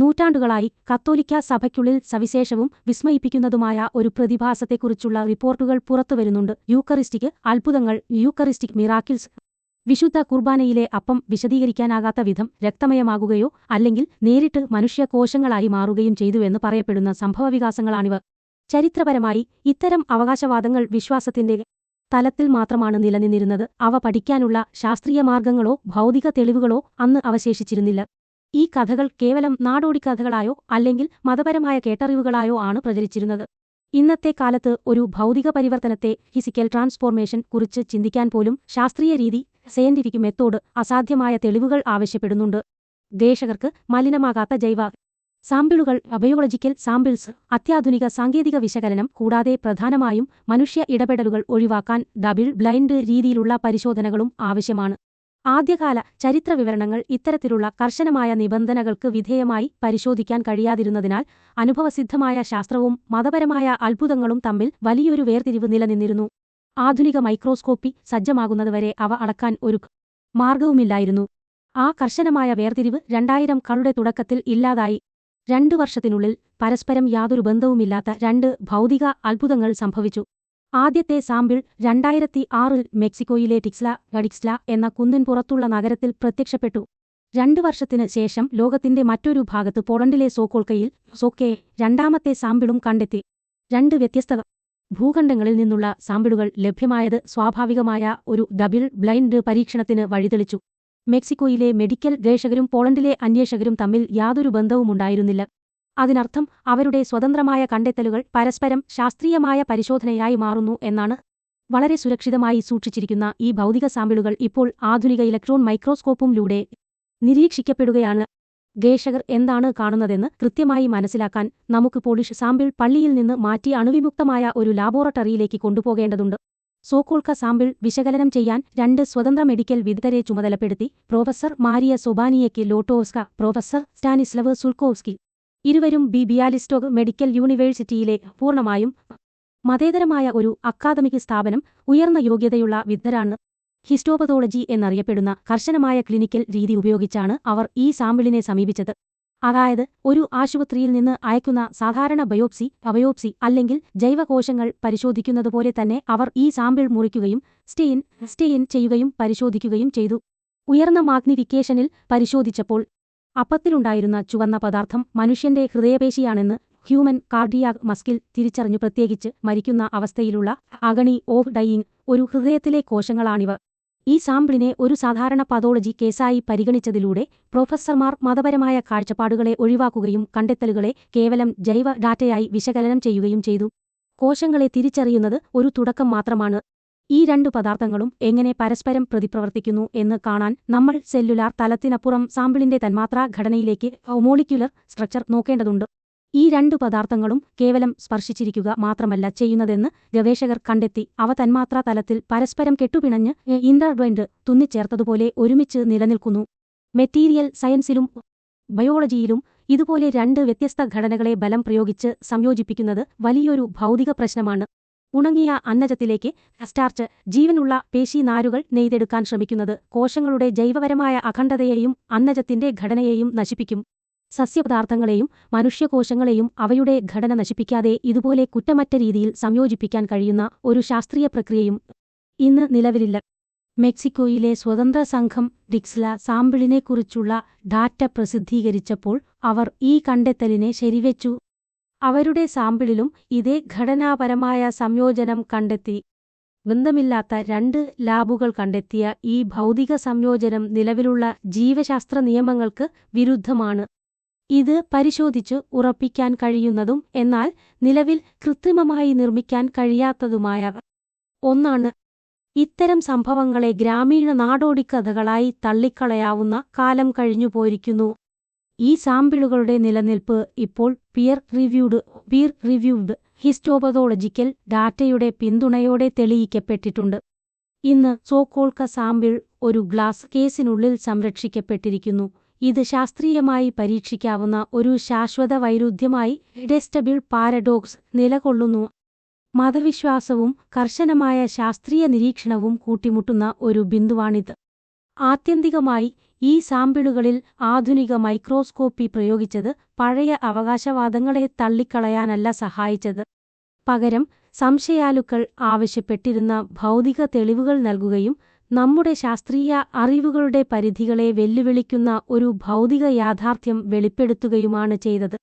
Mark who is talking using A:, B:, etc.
A: നൂറ്റാണ്ടുകളായി കത്തോലിക്കാ സഭയ്ക്കുള്ളിൽ സവിശേഷവും വിസ്മയിപ്പിക്കുന്നതുമായ ഒരു പ്രതിഭാസത്തെക്കുറിച്ചുള്ള റിപ്പോർട്ടുകൾ പുറത്തുവരുന്നുണ്ട്. യൂക്കറിസ്റ്റിക് അത്ഭുതങ്ങൾ, യൂക്കറിസ്റ്റിക് മിറാക്കിൾസ്. വിശുദ്ധ കുർബാനയിലെ അപ്പം വിശദീകരിക്കാനാകാത്ത വിധം രക്തമയമാകുകയോ അല്ലെങ്കിൽ നേരിട്ട് മനുഷ്യകോശങ്ങളായി മാറുകയും ചെയ്തുവെന്ന് പറയപ്പെടുന്ന സംഭവവികാസങ്ങളാണിവ. ചരിത്രപരമായി ഇത്തരം അവകാശവാദങ്ങൾ വിശ്വാസത്തിന്റെ തലത്തിൽ മാത്രമാണ് നിലനിന്നിരുന്നത്. അവ പഠിക്കാനുള്ള ശാസ്ത്രീയ മാർഗങ്ങളോ ഭൗതിക തെളിവുകളോ അന്ന് അവശേഷിച്ചിരുന്നില്ല. ഈ കഥകൾ കേവലം നാടോടിക്കഥകളായോ അല്ലെങ്കിൽ മതപരമായ കേട്ടറിവുകളായോ ആണ് പ്രചരിച്ചിരുന്നത്. ഇന്നത്തെ കാലത്ത് ഒരു ഭൗതിക പരിവർത്തനത്തെ, ഫിസിക്കൽ ട്രാൻസ്ഫോർമേഷൻ കുറിച്ച് ചിന്തിക്കാൻ പോലും ശാസ്ത്രീയ രീതി, സയന്റിഫിക് മെത്തോഡ്, അസാധ്യമായ തെളിവുകൾ ആവശ്യപ്പെടുന്നുണ്ട്. ഗവേഷകർക്ക് മലിനമാകാത്ത ജൈവ സാമ്പിളുകൾ, ബയോളജിക്കൽ സാമ്പിൾസ്, അത്യാധുനിക സാങ്കേതിക വിശകലനം, കൂടാതെ പ്രധാനമായും മനുഷ്യ ഇടപെടലുകൾ ഒഴിവാക്കാൻ ഡബിൾ ബ്ലൈൻഡ് രീതിയിലുള്ള പരിശോധനകളും ആവശ്യമാണ്. ആദ്യകാല ചരിത്ര വിവരണങ്ങൾ ഇത്തരത്തിലുള്ള കർശനമായ നിബന്ധനകൾക്ക് വിധേയമായി പരിശോധിക്കാൻ കഴിയാതിരുന്നതിനാൽ അനുഭവസിദ്ധമായ ശാസ്ത്രവും മതപരമായ അത്ഭുതങ്ങളും തമ്മിൽ വലിയൊരു വേർതിരിവ് നിലനിന്നിരുന്നു. ആധുനിക മൈക്രോസ്കോപ്പി സജ്ജമാകുന്നതുവരെ അവ അളക്കാൻ ഒരു മാർഗവുമില്ലായിരുന്നു. ആ കർശനമായ വേർതിരിവ് 2000കളുടെ തുടക്കത്തിൽ ഇല്ലാതായി. 2 വർഷത്തിനുള്ളിൽ പരസ്പരം യാതൊരു ബന്ധവുമില്ലാത്ത 2 ഭൗതിക അത്ഭുതങ്ങൾ സംഭവിച്ചു. ആദ്യത്തെ സാമ്പിൾ 2006-ൽ മെക്സിക്കോയിലെ ടിക്സ്ല എന്ന കുന്നിൻ പുറത്തുള്ള നഗരത്തിൽ പ്രത്യക്ഷപ്പെട്ടു. 2 വർഷത്തിന് ശേഷം ലോകത്തിന്റെ മറ്റൊരു ഭാഗത്ത് പോളണ്ടിലെ സോക്കോയെ രണ്ടാമത്തെ സാമ്പിളും കണ്ടെത്തി. 2 വ്യത്യസ്ത ഭൂഖണ്ഡങ്ങളിൽ നിന്നുള്ള സാമ്പിളുകൾ ലഭ്യമായത് സ്വാഭാവികമായ ഒരു ഡബിൾ ബ്ലൈൻഡ് പരീക്ഷണത്തിന് വഴിതെളിച്ചു. മെക്സിക്കോയിലെ മെഡിക്കൽ ഗവേഷകരും പോളണ്ടിലെ അന്വേഷകരും തമ്മിൽ യാതൊരു ബന്ധവുമുണ്ടായിരുന്നില്ല. അതിനർത്ഥം അവരുടെ സ്വതന്ത്രമായ കണ്ടെത്തലുകൾ പരസ്പരം ശാസ്ത്രീയമായ പരിശോധനയായി മാറുന്നു എന്നാണ്. വളരെ സുരക്ഷിതമായി സൂക്ഷിച്ചിരിക്കുന്ന ഈ ഭൗതിക സാമ്പിളുകൾ ഇപ്പോൾ ആധുനിക ഇലക്ട്രോൺ മൈക്രോസ്കോപ്പിലൂടെ നിരീക്ഷിക്കപ്പെടുകയാണ്. ഗവേഷകർ എന്താണ് കാണുന്നതെന്ന് കൃത്യമായി മനസ്സിലാക്കാൻ നമുക്ക് പോളിഷ് സാമ്പിൾ പള്ളിയിൽ നിന്ന് മാറ്റി അണുവിമുക്തമായ ഒരു ലാബോറട്ടറിയിലേക്ക് കൊണ്ടുപോകേണ്ടതുണ്ട്. സോക്കോൾക്ക സാമ്പിൾ വിശകലനം ചെയ്യാൻ 2 സ്വതന്ത്ര മെഡിക്കൽ വിദഗ്ധരെ ചുമതലപ്പെടുത്തി. പ്രൊഫസർ മാരിയ സൊബാനിയയ്ക്ക് ലോട്ടോവ്സ്ക, പ്രൊഫസർ സ്റ്റാനിസ്ലവ് സുൽക്കോവ്സ്കി. ഇരുവരും ബിയാലിസ്റ്റോക്ക് മെഡിക്കൽ യൂണിവേഴ്സിറ്റിയിലെ പൂർണ്ണമായും മതേതരമായ ഒരു അക്കാദമിക് സ്ഥാപനം, ഉയർന്ന യോഗ്യതയുള്ള വിദഗ്ധരാണ്. ഹിസ്റ്റോപതോളജി എന്നറിയപ്പെടുന്ന കർശനമായ ക്ലിനിക്കൽ രീതി ഉപയോഗിച്ചാണ് അവർ ഈ സാമ്പിളിനെ സമീപിച്ചത്. അതായത് ഒരു ആശുപത്രിയിൽ നിന്ന് അയക്കുന്ന സാധാരണ ബയോപ്സി അല്ലെങ്കിൽ ജൈവകോശങ്ങൾ പരിശോധിക്കുന്നതുപോലെ തന്നെ അവർ ഈ സാമ്പിൾ മുറിക്കുകയും സ്റ്റെയിൻ ചെയ്യുകയും പരിശോധിക്കുകയും ചെയ്തു. ഉയർന്ന മാഗ്നിഫിക്കേഷനിൽ പരിശോധിച്ചപ്പോൾ അപ്പത്തിലുണ്ടായിരുന്ന ചുവന്ന പദാർത്ഥം മനുഷ്യന്റെ ഹൃദയപേശിയാണെന്ന് ഹ്യൂമൻ കാർഡിയാക് മസ്കിൽ തിരിച്ചറിഞ്ഞു. പ്രത്യേകിച്ച് മരിക്കുന്ന അവസ്ഥയിലുള്ള അഗണി ഓഫ് ഡൈയിങ് ഒരു ഹൃദയത്തിലെ കോശങ്ങളാണിവ. ഈ സാമ്പിളിനെ ഒരു സാധാരണ പതോളജി കേസായി പരിഗണിച്ചതിലൂടെ പ്രൊഫസർമാർ മതപരമായ കാഴ്ചപ്പാടുകളെ ഒഴിവാക്കുകയും കണ്ടെത്തലുകളെ കേവലം ജൈവ ഡാറ്റയായി വിശകലനം ചെയ്യുകയും ചെയ്തു. കോശങ്ങളെ തിരിച്ചറിയുന്നത് ഒരു തുടക്കം മാത്രമാണ്. ഈ 2 പദാർത്ഥങ്ങളും എങ്ങനെ പരസ്പരം പ്രതിപ്രവർത്തിക്കുന്നു എന്ന് കാണാൻ നമ്മൾ സെല്ലുലാർ തലത്തിനപ്പുറം സാമ്പിളിന്റെ തന്മാത്രാ ഘടനയിലേക്ക്, മോളിക്യുലർ സ്ട്രക്ചർ, നോക്കേണ്ടതുണ്ട്. ഈ 2 പദാർത്ഥങ്ങളും കേവലം സ്പർശിച്ചിരിക്കുക മാത്രമല്ല ചെയ്യുന്നതെന്ന് ഗവേഷകർ കണ്ടെത്തി. അവ തന്മാത്രാ തലത്തിൽ പരസ്പരം കെട്ടുപിണഞ്ഞ് ഇന്റർട്വൈൻഡ്, തുന്നിച്ചേർത്തതുപോലെ ഒരുമിച്ച് നിലനിൽക്കുന്നു. മെറ്റീരിയൽ സയൻസിലും ബയോളജിയിലും ഇതുപോലെ 2 വ്യത്യസ്ത ഘടനകളെ ബലം പ്രയോഗിച്ച് സംയോജിപ്പിക്കുന്നത് വലിയൊരു ഭൗതിക പ്രശ്നമാണ്. ഉണങ്ങിയ അന്നജത്തിലേക്ക് സ്റ്റാർച്ച്, ജീവനുള്ള പേശീനാരുകൾ നെയ്തെടുക്കാൻ ശ്രമിക്കുന്നത് കോശങ്ങളുടെ ജൈവപരമായ അഖണ്ഡതയെയും അന്നജത്തിന്റെ ഘടനയെയും നശിപ്പിക്കും. സസ്യപദാർത്ഥങ്ങളെയും മനുഷ്യകോശങ്ങളെയും അവയുടെ ഘടന നശിപ്പിക്കാതെ ഇതുപോലെ കുറ്റമറ്റ രീതിയിൽ സംയോജിപ്പിക്കാൻ കഴിയുന്ന ഒരു ശാസ്ത്രീയ പ്രക്രിയയും ഇന്ന് നിലവിലില്ല. മെക്സിക്കോയിലെ സ്വതന്ത്ര സംഘം ടിക്സ്ല സാമ്പിളിനെക്കുറിച്ചുള്ള ഡാറ്റ പ്രസിദ്ധീകരിച്ചപ്പോൾ അവർ ഈ കണ്ടെത്തലിനെ ശരിവെച്ചു. അവരുടെ സാമ്പിളിലും ഇതേ ഘടനാപരമായ സംയോജനം കണ്ടെത്തി. ബന്ധമില്ലാത്ത 2 ലാബുകൾ കണ്ടെത്തിയ ഈ ഭൗതിക സംയോജനം നിലവിലുള്ള ജീവശാസ്ത്ര നിയമങ്ങൾക്ക് വിരുദ്ധമാണ്. ഇത് പരിശോധിച്ച് ഉറപ്പിക്കാൻ കഴിയുന്നതും എന്നാൽ നിലവിൽ കൃത്രിമമായി നിർമ്മിക്കാൻ കഴിയാത്തതുമായ ഒന്നാണ്. ഇത്തരം സംഭവങ്ങളെ ഗ്രാമീണ നാടോടിക്കഥകളായി തള്ളിക്കളയാവുന്ന കാലം കഴിഞ്ഞുപോയിരിക്കുന്നു. ഈ സാമ്പിളുകളുടെ നിലനിൽപ്പ് ഇപ്പോൾ പിയർ റിവ്യൂഡ് ഹിസ്റ്റോപതോളജിക്കൽ ഡാറ്റയുടെ പിന്തുണയോടെ തെളിയിക്കപ്പെട്ടിട്ടുണ്ട്. ഇന്ന് സോക്കോൾക്ക സാമ്പിൾ ഒരു ഗ്ലാസ് കേസിനുള്ളിൽ സംരക്ഷിക്കപ്പെട്ടിരിക്കുന്നു. ഇത് ശാസ്ത്രീയമായി പരീക്ഷിക്കാവുന്ന ഒരു ശാശ്വത വൈരുദ്ധ്യമായി ഇഡസ്റ്റബിൾ പാരഡോക്സ് നിലകൊള്ളുന്നു. മതവിശ്വാസവും കർശനമായ ശാസ്ത്രീയ നിരീക്ഷണവും കൂട്ടിമുട്ടുന്ന ഒരു ബിന്ദുവാണിത്. ആത്യന്തികമായി ഈ സാമ്പിളുകളിൽ ആധുനിക മൈക്രോസ്കോപ്പി പ്രയോഗിച്ചത് പഴയ അവകാശവാദങ്ങളെ തള്ളിക്കളയാനല്ല സഹായിച്ചത്. പകരം സംശയാലുക്കൾ ആവശ്യപ്പെട്ടിരുന്ന ഭൗതിക തെളിവുകൾ നൽകുകയും നമ്മുടെ ശാസ്ത്രീയ അറിവുകളുടെ പരിധികളെ വെല്ലുവിളിക്കുന്ന ഒരു ഭൗതിക യാഥാർത്ഥ്യം വെളിപ്പെടുത്തുകയുമാണ് ചെയ്തത്.